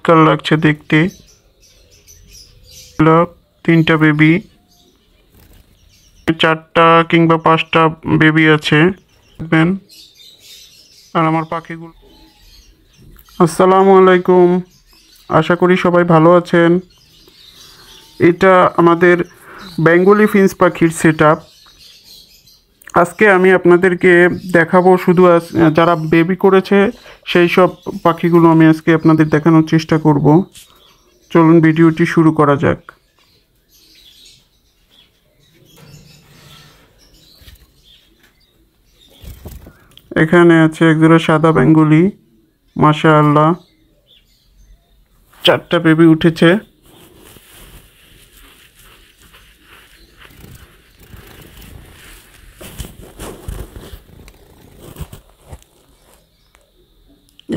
চমৎকার লাগছে দেখতে। তিনটা বেবি, 4টা কিংবা 5টা বেবি আছে। আর আমার পাখিগুলো। আসসালামু আলাইকুম, আশা করি সবাই ভালো আছেন। এটা আমাদের বেঙ্গলি ফিন্স পাখির সেটআপ। আজকে আমি আপনাদেরকে দেখাবো শুধু যারা বেবি করেছে সেই সব পাখিগুলো আমি আজকে আপনাদের দেখানোর চেষ্টা করব। চলুন ভিডিওটি শুরু করা যাক। এখানে আছে একজোড়া সাদা বেঙ্গলি, মাশাআল্লাহ 4টা বেবি উঠেছে।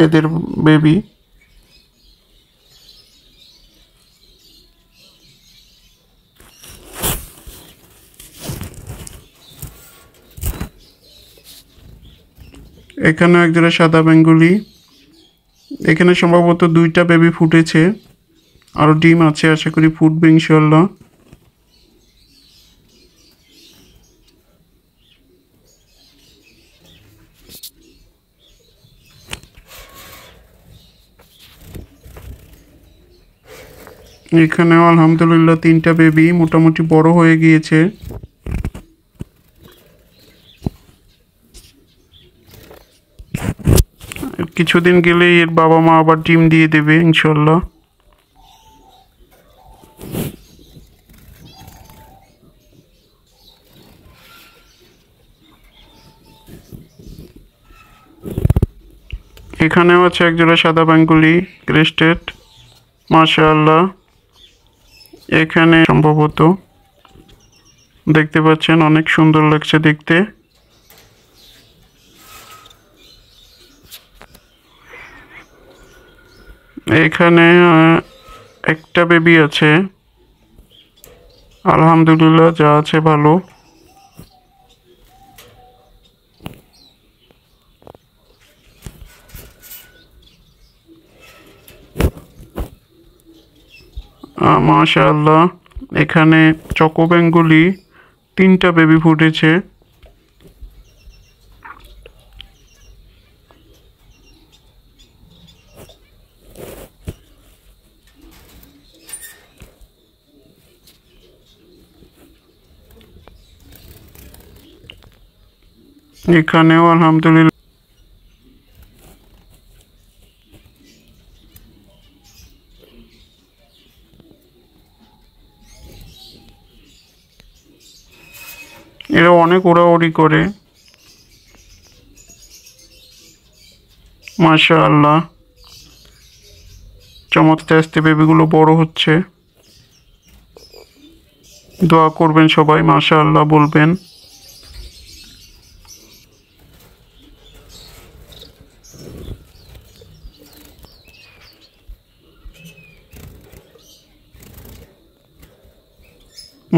এদের বেবি। এখানে একজোড়া সাদা বেঙ্গলি। এখানে সম্ভবত 2টা বেবি ফুটেছে, আরও ডিম আছে, আশা করি ফুটবে ইনশাআল্লাহ। এখানেও আলহামদুলিল্লাহ 3টা বেবি মোটামুটি বড় হয়ে গিয়েছে। কিছুদিন গেলেই এর বাবা মা আবার ডিম দিয়ে দেবে ইনশাল্লাহ। এখানেও আছে একজোড়া সাদা বেঙ্গলি ক্রেস্টেড, মাশাআল্লাহ। এখানে সম্ভবত দেখতে পাচ্ছেন অনেক সুন্দর লাগছে দেখতে। এখানে একটা বেবি আছে, আলহামদুলিল্লাহ যা আছে ভালো। মাশাআল্লাহ এখানে চকো বেঙ্গলি 3টা বেবি ফুটেছে। এখানেও আলহামদুলিল্লাহ এরা অনেক ওড়াউড়ি করে, মাশাআল্লাহ চমৎকার। আস্তে বেবিগুলো বড় হচ্ছে, দোয়া করবেন সবাই, মাশাআল্লাহ বলবেন।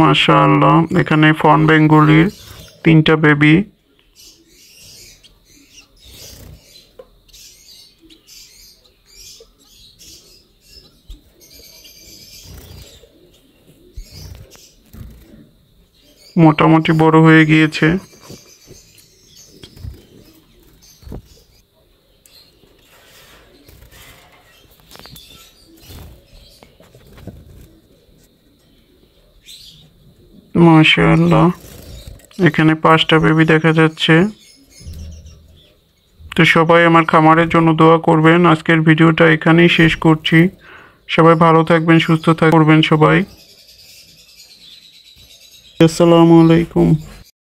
মাশাআল্লাহ এখানে ফন বেঙ্গলির 3টা বেবি। মোটামুটি বড় হয়ে গিয়েছে। মাশাআল্লাহ এখানে 5টা বেবি দেখা যাচ্ছে। তো সবাই আমার খামারের জন্য দোয়া করবেন। আজকের ভিডিওটা এখানেই শেষ করছি। সবাই ভালো থাকবেন, সুস্থ থাকবেন সবাই। আসসালামু আলাইকুম।